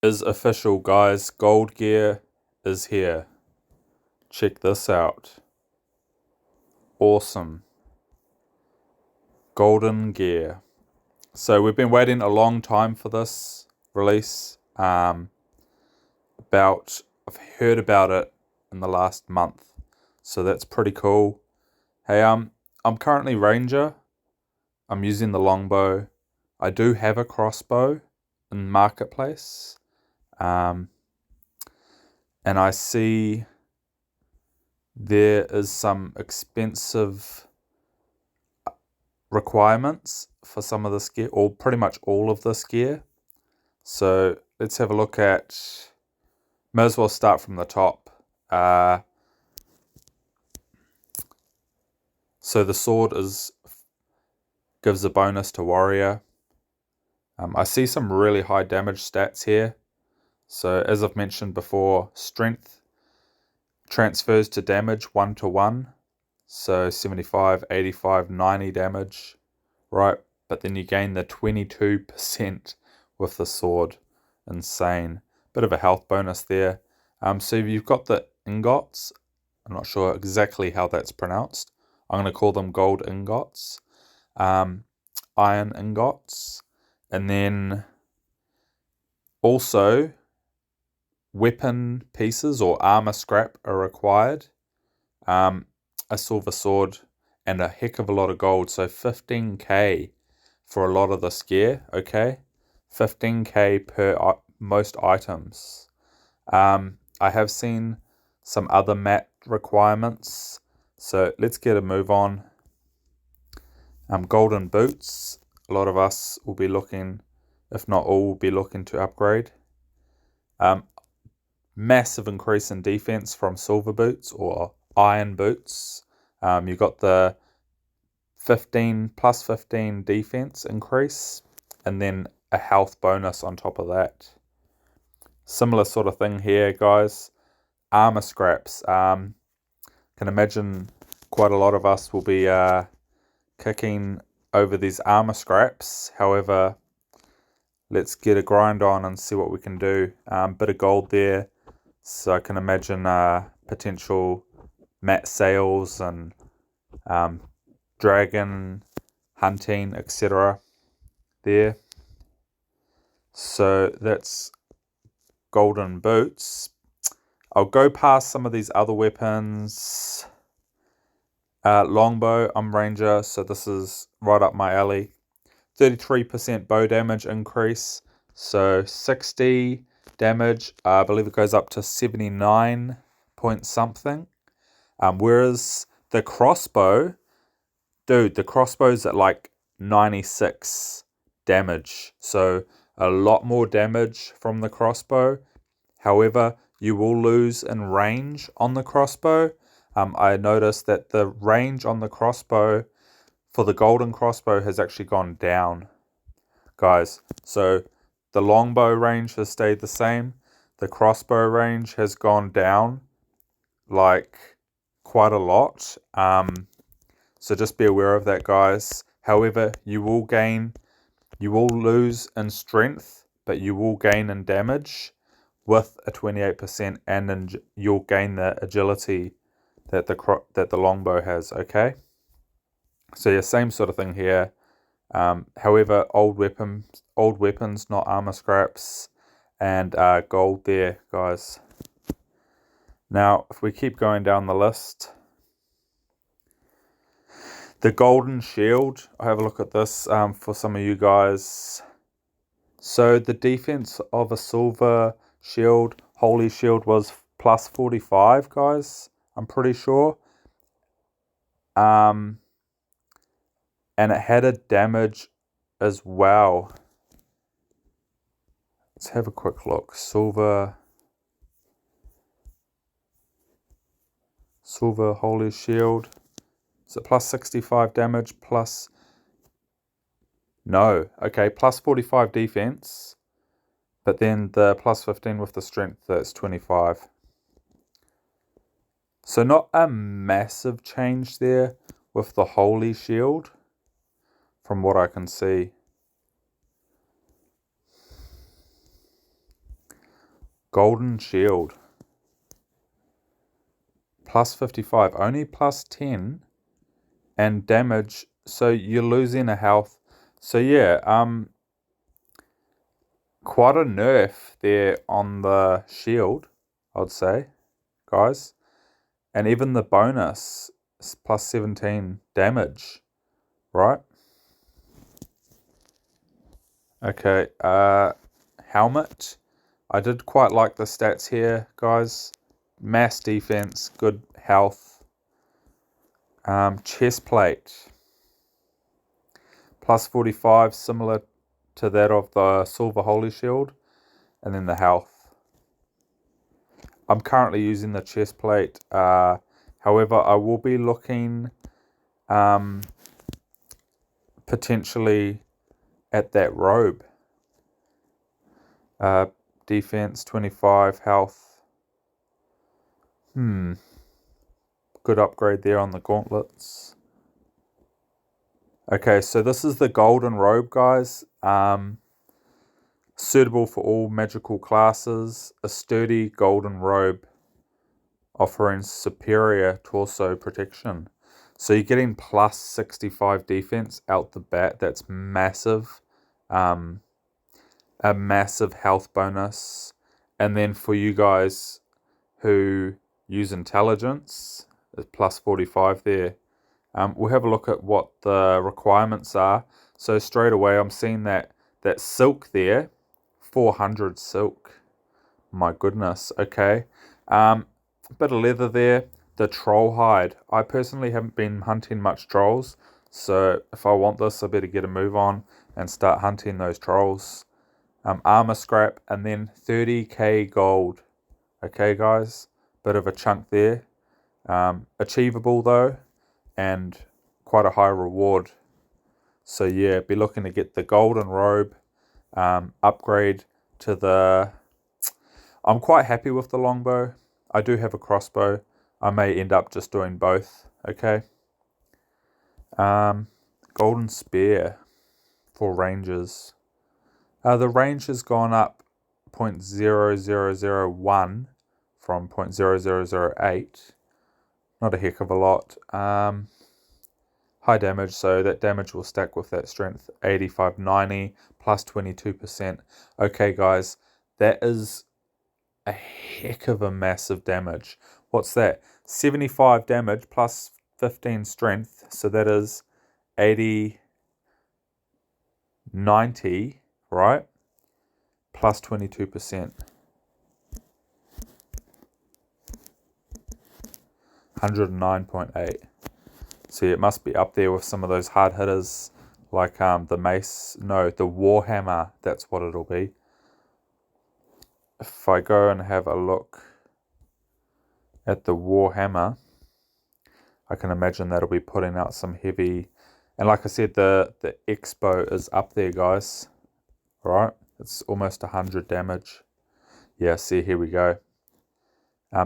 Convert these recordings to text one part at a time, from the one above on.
Is official, guys. Gold gear is here. Check this out. Awesome. Golden gear. So we've been waiting a long time for this release. I've heard about it in the last month. So that's pretty cool. Hey, I'm currently Ranger. I'm using the longbow. I do have a crossbow in Marketplace. And I see there is some expensive requirements for some of this gear, or pretty much all of this gear. So let's have a look at, may as well start from the top. So the sword gives a bonus to warrior. I see some really high damage stats here. So as I've mentioned before, strength transfers to damage 1-to-1. So 75, 85, 90 damage, right? But then you gain the 22% with the sword. Insane. Bit of a health bonus there. So you've got the ingots. I'm not sure exactly how that's pronounced. I'm going to call them gold ingots. Iron ingots. And then also weapon pieces or armor scrap are required. A silver sword and a heck of a lot of gold. So 15k for a lot of this gear, okay? 15k per most items. I have seen some other mat requirements. So let's get a move on. Golden boots. A lot of us will be looking, if not all, will be looking to upgrade. Massive increase in defense from silver boots or iron boots. You've got the 15 plus 15 defense increase, and then a health bonus on top of that. Similar sort of thing here, guys. Armor scraps. Can imagine quite a lot of us will be kicking over these armor scraps. However, let's get a grind on and see what we can do. Bit of gold there. So I can imagine potential mat sales and dragon hunting, etc. there. So that's golden boots. I'll go past some of these other weapons. Longbow, I'm Ranger, so this is right up my alley. 33% bow damage increase, so 60 damage. I believe it goes up to 79 point something. Whereas the crossbow, dude, the crossbow's at like 96 damage. So a lot more damage from the crossbow. However, you will lose in range on the crossbow. I noticed that the range on the crossbow for the golden crossbow has actually gone down, guys. So the longbow range has stayed the same. The crossbow range has gone down like quite a lot. So just be aware of that, guys. However, you will lose in strength, but you will gain in damage with a 28%, and you'll gain the agility that the longbow has. Okay. So yeah, same sort of thing here. However, old weapons, not armor scraps, and gold there, guys. Now, if we keep going down the list, the golden shield. I'll have a look at this for some of you guys. So the defense of a silver shield, holy shield, was plus 45, guys. I'm pretty sure. And it had a damage as well. Let's have a quick look. Silver holy shield. Is it plus 65 damage plus? No. Okay, plus 45 defense. But then the plus 15 with the strength, that's 25. So not a massive change there with the holy shield, from what I can see. Golden Shield. Plus 55. Only plus 10. And damage. So you're losing a health. So yeah, quite a nerf there on the shield, I'd say, guys. And even the bonus is plus 17 damage, right? Okay, helmet. I did quite like the stats here, guys. Mass defense, good health. Chest plate. Plus 45, similar to that of the Silver Holy Shield. And then the health. I'm currently using the chest plate. However, I will be looking potentially at that robe. Defense 25, health. Good upgrade there on the gauntlets. Okay, so this is the golden robe, guys. Suitable for all magical classes. A sturdy golden robe offering superior torso protection. So you're getting plus 65 defense out the bat. That's massive. A massive health bonus. And then for you guys who use intelligence, plus 45 there. We'll have a look at what the requirements are. So straight away I'm seeing that silk there, 400 silk. My goodness, okay. Bit of leather there. The troll hide. I personally haven't been hunting much trolls, so if I want this I better get a move on and start hunting those trolls. Armor scrap, and then 30k gold. Okay guys, bit of a chunk there. Achievable though, and quite a high reward. So yeah, be looking to get the golden robe, upgrade to the... I'm quite happy with the longbow. I do have a crossbow. I may end up just doing both, okay? Golden spear for rangers. The range has gone up 0.0001 from 0.0008. Not a heck of a lot. High damage, so that damage will stack with that strength. 8590 plus 22%. Okay, guys, that is a heck of a massive damage. What's that? 75 damage plus 15 strength, so that is 80, 90, right? Plus 22%. 109.8. See, it must be up there with some of those hard hitters, like the mace. No, the warhammer. That's what it'll be. If I go and have a look at the warhammer, I can imagine that'll be putting out some heavy. And like I said, the X-bow is up there, guys. All right, it's almost 100 damage. Yeah, see, here we go.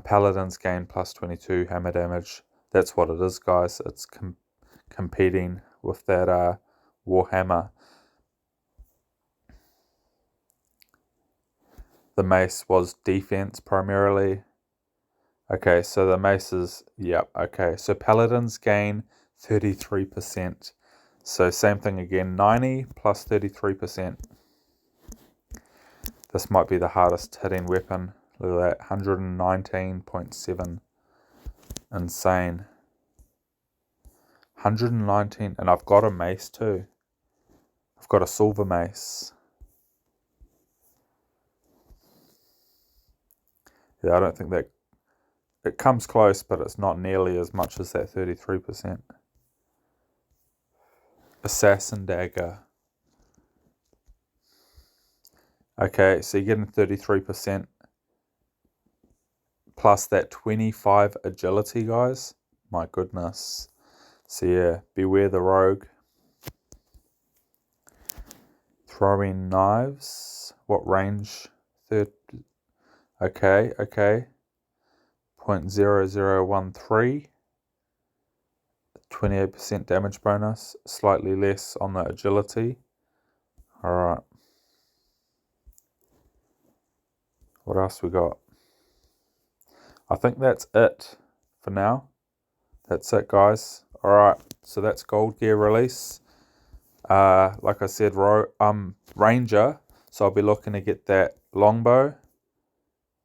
Paladins gain plus 22 hammer damage. That's what it is, guys. It's competing with that warhammer. The mace was defense primarily. Okay, so the mace is, yep, okay. So paladins gain 33%. So same thing again, 90 plus 33%. This might be the hardest hitting weapon. Look at that, 119.7. Insane. 119, and I've got a mace too. I've got a silver mace. Yeah, I don't think that... It comes close, but it's not nearly as much as that 33%. Assassin dagger. Okay, so you're getting 33% plus that 25 agility, guys. My goodness. So yeah, beware the rogue. Throwing knives. What range? 30. Okay. 0.0013. 28% damage bonus. Slightly less on the agility. Alright. What else we got? I think that's it for now. That's it, guys. All right, so that's Gold Gear release. Like I said, Ranger. So I'll be looking to get that longbow,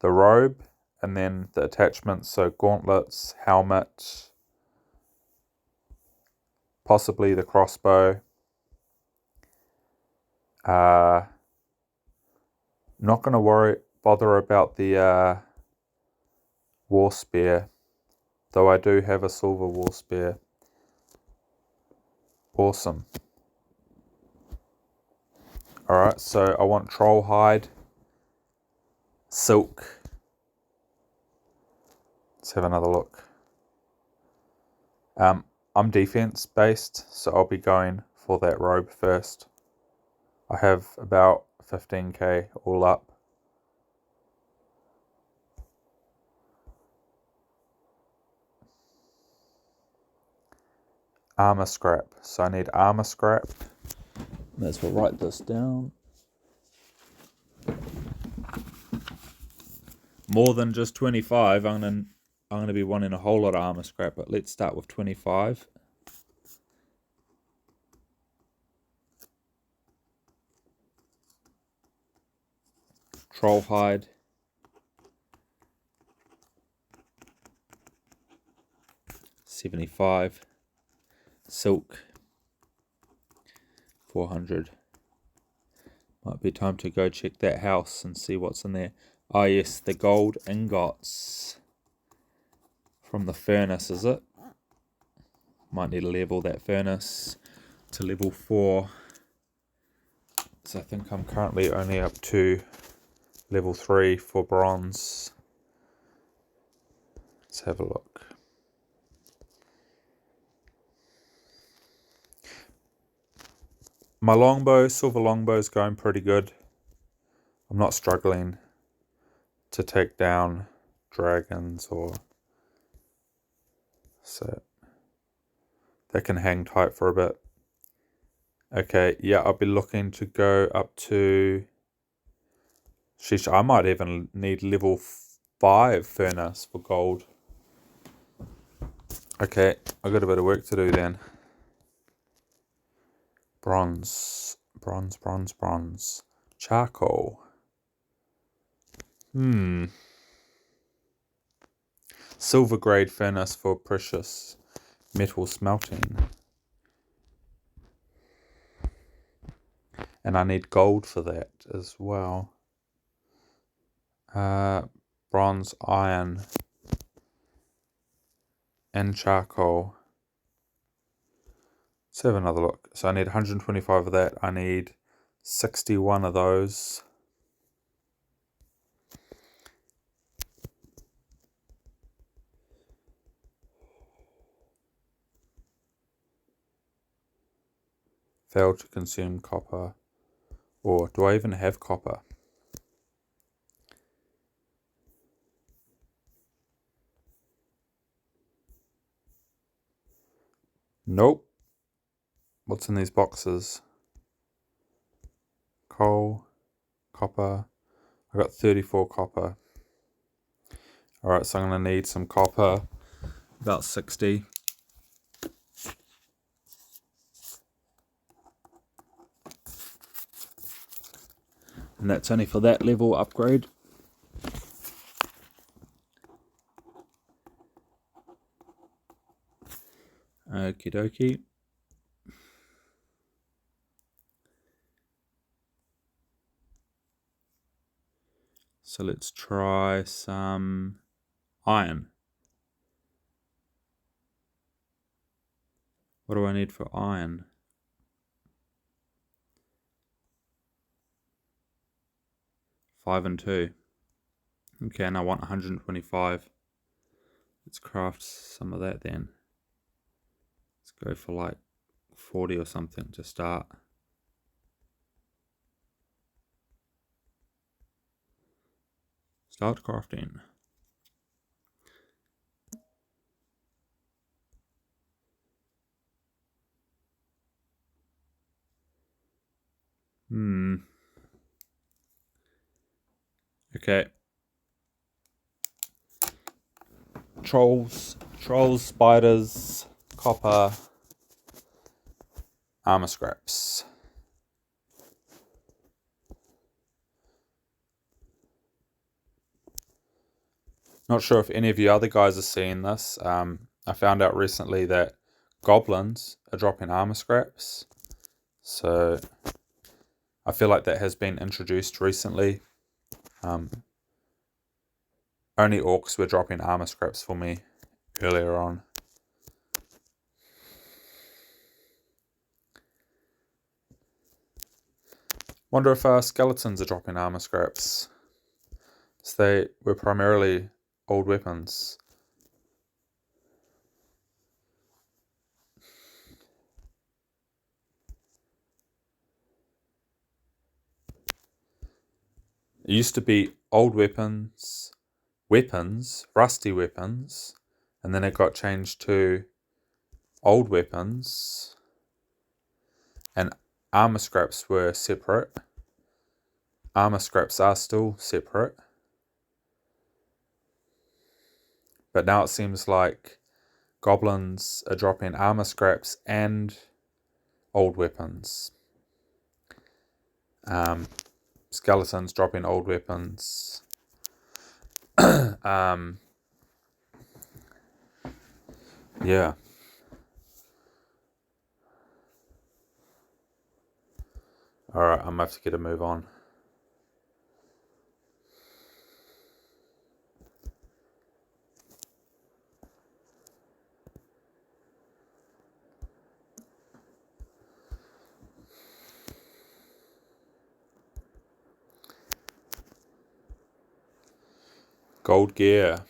the robe, and then the attachments. So gauntlets, helmet, possibly the crossbow. Not going to bother about the war spear, though I do have a silver war spear. Awesome. Alright, so I want troll hide, silk. Let's have another look. I'm defense based, so I'll be going for that robe first. I have about 15k all up. Armor scrap. So I need armor scrap. Let's write this down. More than just 25. I'm gonna be wanting a whole lot of armor scrap, but let's start with 25. Troll hide. $75. Silk. 400. Might be time to go check that house and see what's in there. Oh yes, the gold ingots from the furnace, is it? Might need to level that furnace to level 4. So I think I'm currently only up to level 3 for bronze. Let's have a look. My longbow, silver longbow, is going pretty good. I'm not struggling to take down dragons or so. They can hang tight for a bit. Okay, yeah, I'll be looking to go up to... Sheesh, I might even need level 5 furnace for gold. Okay, I've got a bit of work to do then. Bronze. Charcoal. Silver grade furnace for precious metal smelting. And I need gold for that as well. Bronze, iron, and charcoal. Let's have another look. So I need 125 of that. I need 61 of those. Failed to consume copper. Or do I even have copper? Nope. What's in these boxes? Coal, copper. I got 34 copper. Alright, so I'm going to need some copper. About 60. And that's only for that level upgrade. Okie dokie. So let's try some iron. What do I need for iron? 5 and 2. Okay, and I want 125. Let's craft some of that then. Let's go for like 40 or something to start. Start crafting. Okay, trolls, spiders, copper, armor scraps. Not sure if any of you other guys are seeing this. I found out recently that goblins are dropping armor scraps. So I feel like that has been introduced recently. Only orcs were dropping armor scraps for me earlier on. Wonder if skeletons are dropping armor scraps. So they were primarily old weapons. It used to be old weapons, rusty weapons, and then it got changed to old weapons, and armor scraps were separate. Armor scraps are still separate. But now it seems like goblins are dropping armor scraps and old weapons. Skeletons dropping old weapons. Yeah. Alright, I'm gonna have to get a move on. Gold gear.